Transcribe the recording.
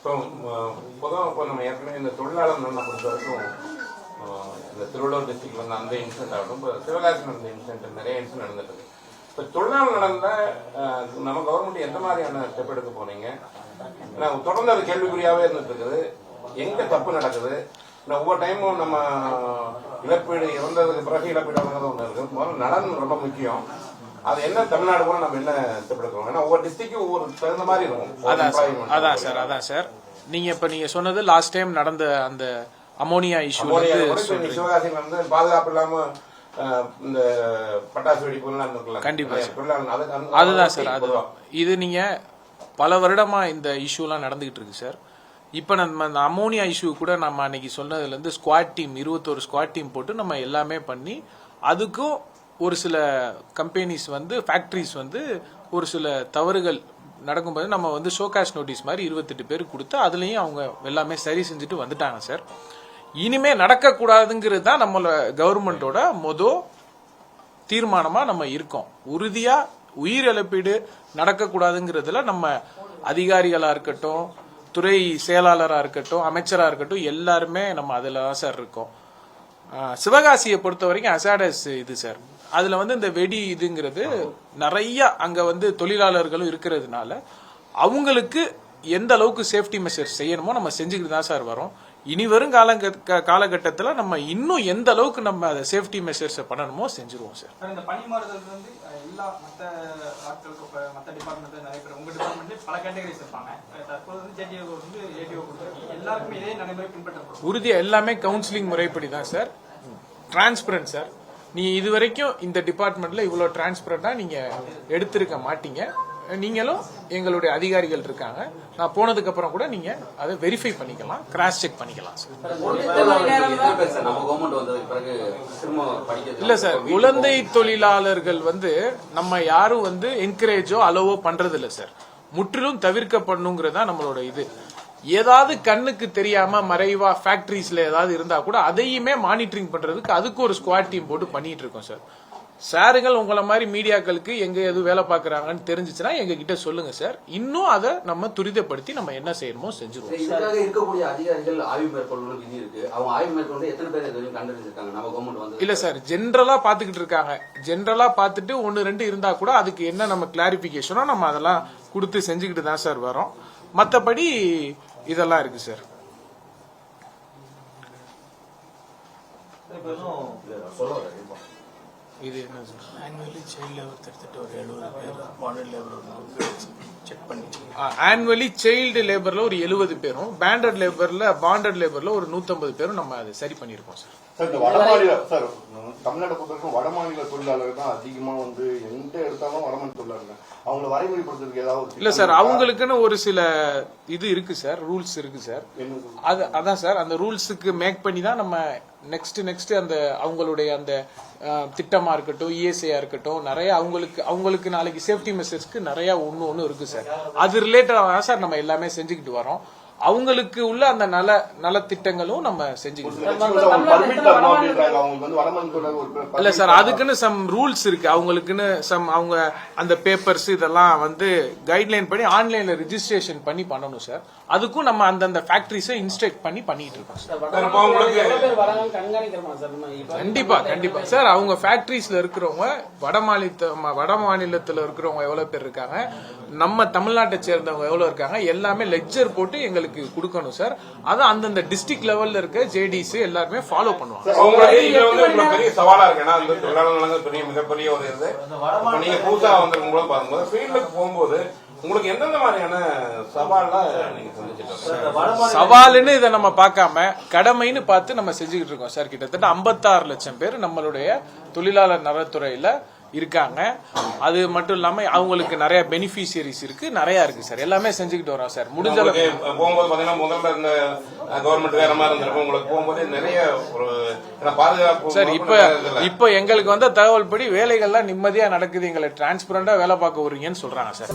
இப்போ பொதுவாக இப்போ நம்ம ஏற்கனவே இந்த தொழிலாளர் நலனை பொறுத்த வரைக்கும் இந்த திருவள்ளூர் டிஸ்ட்ரிக்ட் வந்து அந்த இன்சிடென்ட் ஆகட்டும், இப்போ சிவகாசி நடந்த இன்சிடென்ட் நிறைய இன்சிடென்ட் நடந்துட்டு இருக்கு. இப்போ தொழிலாளர் நலனில் நம்ம கவர்மெண்ட் எந்த மாதிரியான ஸ்டெப் எடுக்க போறீங்க? தொடர்ந்து அது கேள்விக்குறியாவே இருந்துட்டு இருக்குது. எங்க தப்பு நடக்குது? ஒவ்வொரு டைமும் நம்ம இழப்பீடு இறந்ததுக்கு பிறகு இழப்பீடு வழங்குறது ஒன்று இருக்கு. முதல்ல நலன் ரொம்ப முக்கியம். அது என்ன தமிழ்நாடு கூட நம்ம என்ன ஸ்டெப் எடுக்கிறோம்? ஏன்னா ஒவ்வொரு டிஸ்ட்ரிக்டும் ஒவ்வொரு தகுந்த மாதிரி இருக்கும். அதான் சார் நீங்க இப்ப நீங்க சொன்னது லாஸ்ட் டைம் நடந்த அந்த அமோனியா இஷ்யூ சிவகாசியில் வந்து பாதுகாப்பு இல்லாம இந்த பட்டாசு வெடிப்பு கண்டிப்பா அதுதான் சார். அதுதான் இது நீங்க பல வருடமா இந்த இஷ்யூ எல்லாம் நடந்துகிட்டு இருக்கு சார். இப்ப நம்ம அந்த அமோனியா இஷ்யூ கூட நம்ம அன்னைக்கு சொன்னதுல இருந்து ஸ்குவாட் டீம் 21 ஸ்குவாட் டீம் போட்டு நம்ம எல்லாமே பண்ணி அதுக்கும் ஒரு சில கம்பெனிஸ் வந்து ஃபேக்டரிஸ் வந்து ஒரு சில தவறுகள் நடக்கும்போது நம்ம வந்து ஷோகாஸ் நோட்டீஸ் மாதிரி 28 பேர் கொடுத்து அதுலயும் அவங்க எல்லாமே சரி செஞ்சுட்டு வந்துட்டாங்க சார். இனிமே நடக்கக்கூடாதுங்கிறது தான் நம்மளோட கவர்மெண்டோட தீர்மானமா நம்ம இருக்கோம். உறுதியா உயிர் இழப்பீடு நடக்கக்கூடாதுங்கிறதுல நம்ம அதிகாரிகளா இருக்கட்டும், துறை செயலாளரா இருக்கட்டும், அமைச்சரா இருக்கட்டும், எல்லாருமே நம்ம அதுல தான் சார் இருக்கோம். சிவகாசியை பொறுத்த வரைக்கும் அசாடஸ் இது சார். அதுல வந்து இந்த வெடி இதுங்கிறது நிறைய அங்க வந்து தொழிலாளர்களும் இருக்கிறதுனால அவங்களுக்கு எந்த அளவுக்கு சேஃப்டி மெஷர்ஸ் செய்யணுமோ நம்ம செஞ்சுக்கிட்டு தான் சார் வரோம். இனி வரும் காலகட்டத்தில் நம்ம இன்னும் எந்த அளவுக்கு நம்ம அதை சேஃப்டி மெஷர்ஸ் பண்ணணுமோ செஞ்சிருவோம் சார். இந்த பணிமாறுதல் வந்து எல்லா மற்ற ஆட்களுக்கு மற்ற டிபார்ட்மெண்ட் நிறைய பேர் உங்க டிபார்ட்மெண்ட்ல பல கேட்டகரிஸ் இருப்பாங்க. தற்போது வந்து ஜேடிஓ வந்து ஏடிஓ கொடுத்துருக்கீங்க. எல்லாருக்குமே இதே நடைமுறை பின்பற்றப்படும். உறுதியா எல்லாமே கவுன்சிலிங் முறைப்படி தான் சார். Transparent sir. நீ இது வரைக்கும் இந்த டிபார்ட்மெண்ட்ல இவ்வளவு டிரான்ஸ்பரண்டா நீங்க எடுத்திருக்க மாட்டீங்க. நீங்களும் எங்களுடைய அதிகாரிகள் இருக்காங்க. நான் போனதுக்கு அப்புறம் கூட நீங்க அதை வெரிஃபை பண்ணிக்கலாம், கிராஸ் செக் பண்ணிக்கலாம் சார். இல்ல சார், குழந்தை தொழிலாளர்கள் வந்து நம்ம யாரும் வந்து என்கரேஜோ அலோவோ பண்றது இல்ல சார். முற்றிலும் தவிர்க்கப்படணுங்கிறதா நம்மளோட இது. ஏதாவது கண்ணுக்கு தெரியாம மறைவா ஃபேக்டரிஸ்ல ஏதாவது இருந்தா கூட அதையுமே மானிட்டரிங் பண்றதுக்கு அதுக்கு ஒரு ஸ்குவாட் டீம் போட்டு பண்ணிட்டு இருக்கோம் சார். சாருங்கள் உங்களை மாதிரி மீடியாக்களுக்கு எங்க எது வேலை பாக்குறாங்கன்னு தெரிஞ்சிச்சுன்னா எங்க கிட்ட சொல்லுங்க சார். இன்னும் அதை நம்ம துரிதப்படுத்தி நம்ம என்ன செய்யணுமோ செஞ்சிருவோம். இருக்கக்கூடிய அதிகாரிகள் ஆய்வு மேற்கொள்ள விதி இருக்கு. அவங்க ஆய்வு மேற்கொண்டு எத்தனை பேர் கண்டறிஞ்சிருக்காங்க? நம்ம கவர்மெண்ட் வந்து இல்ல சார், ஜென்ரலா பாத்துக்கிட்டு இருக்காங்க. ஜென்ரலா பாத்துட்டு 1-2 இருந்தா கூட அதுக்கு என்ன நம்ம கிளாரிபிகேஷனோ நம்ம அதெல்லாம் கொடுத்து செஞ்சுக்கிட்டு தான் சார் வரோம். மற்றபடி இதெல்லாம் இருக்கு சார். இது என்ன சார்? ஆனுவலி சைல்ட் லேபர் எடுத்துட்டு ஒரு 70 பேர், பாண்டட் லேபர் செக் பண்ணி ஆனுவலி சைல்டு லேபர்ல ஒரு 70 பேரும், பாண்டட் லேபர்ல ஒரு 150 பேரும் நம்ம அதை சரி பண்ணிருக்கோம் சார். இந்த வடமாநில சார் தமிழ்நாட்டை பொறுத்தவரைக்கும் வடமாநில தொழிலாளர்கள் தான் அதிகமா வந்து எந்த எடுத்தாலும் வடமாநில தொழிலாளர்கள் அவங்களை வரைமுறைப்படுத்துறதுக்கு ஏதாவது இல்ல சார், அவங்களுக்குன்னு ஒரு சில இது இருக்கு சார், ரூல்ஸ் இருக்கு சார். அதான் சார், அந்த ரூல்ஸுக்கு மேக் பண்ணி தான் நம்ம நெக்ஸ்ட் அந்த அவங்களுடைய அந்த திட்டமா இருக்கட்டும், இஎஸ்ஐயா இருக்கட்டும், நிறைய அவங்களுக்கு நாளைக்கு சேஃப்டி மெஷர்ஸ்க்கு நிறைய ஒண்ணு இருக்கு சார். அது ரிலேட்டடா சார் நம்ம எல்லாமே செஞ்சுக்கிட்டு வரோம். அவங்களுக்கு உள்ள அந்த நல திட்டங்களும் நம்ம செஞ்சுக்கிட்டு. இல்ல சார், அதுக்குன்னு சம் ரூல்ஸ் இருக்கு. அவங்களுக்குன்னு அவங்க அந்த பேப்பர்ஸ் இதெல்லாம் வந்து கைட்லைன் பண்ணி ஆன்லைன்ல ரெஜிஸ்ட்ரேஷன் பண்ணி பண்ணணும் சார். அதுக்கும் நம்ம அந்தந்த ஃபேக்டரிஸை இன்ஸ்ட்ரக்ட் பண்ணிட்டு இருக்கோம் சார். கண்டிப்பா சார். அவங்க ஃபேக்டரிஸ்ல இருக்கிறவங்க வட மாநிலத்துல இருக்கிறவங்க எவ்வளவு பேர் இருக்காங்க, நம்ம தமிழ்நாட்டை சேர்ந்தவங்க எவ்வளவு இருக்காங்க, எல்லாமே லெட்ஜர் போட்டு எங்களுக்கு கொடுக்கணும் சார். அது அந்தந்த டிஸ்ட்ரிக்ட் லெவல்ல இருக்க ஜேடிஸ் எல்லாருமே ஃபாலோ பண்ணுவாங்க. பெரிய சவாலா இருக்கு. ஏன்னா அந்த தொழிலாளர்கள் மிகப்பெரிய ஒரு இது. நீங்க புதுசா வந்திருக்கும் போது பார்க்கும்போது ஃபீல்டுக்கு போகும்போது உங்களுக்கு எந்தெந்த மாதிரியான சவால்லாம் நீங்க சந்திச்சிட்டு? சவாலுன்னு இதை நம்ம பார்க்காம கடமைன்னு பார்த்து நம்ம செஞ்சுக்கிட்டு இருக்கோம் சார். கிட்டத்தட்ட 56 லட்சம் பேர் நம்மளுடைய தொழிலாளர் நலத்துறையில இருக்காங்க. அது மட்டும் இல்லாம அவங்களுக்கு நிறைய பெனிஃபிஷியரிஸ் இருக்கு, நிறைய இருக்கு சார். எல்லாமே செஞ்சுக்கிட்டு வரோம் சார். முடிஞ்ச போகும்போது பாத்தீங்கன்னா முதல்ல இந்த கவர்மெண்ட் வேற மாதிரி இருந்திருக்கும். உங்களுக்கு போகும்போது நிறைய ஒரு பாதுகாப்பு சார். இப்ப எங்களுக்கு வந்த தகவல் படி வேலைகள்லாம் நிம்மதியா நடக்குது, எங்களை டிரான்ஸ்பரண்டா வேலை பார்க்க வருவீங்கன்னு சொல்றாங்க சார்.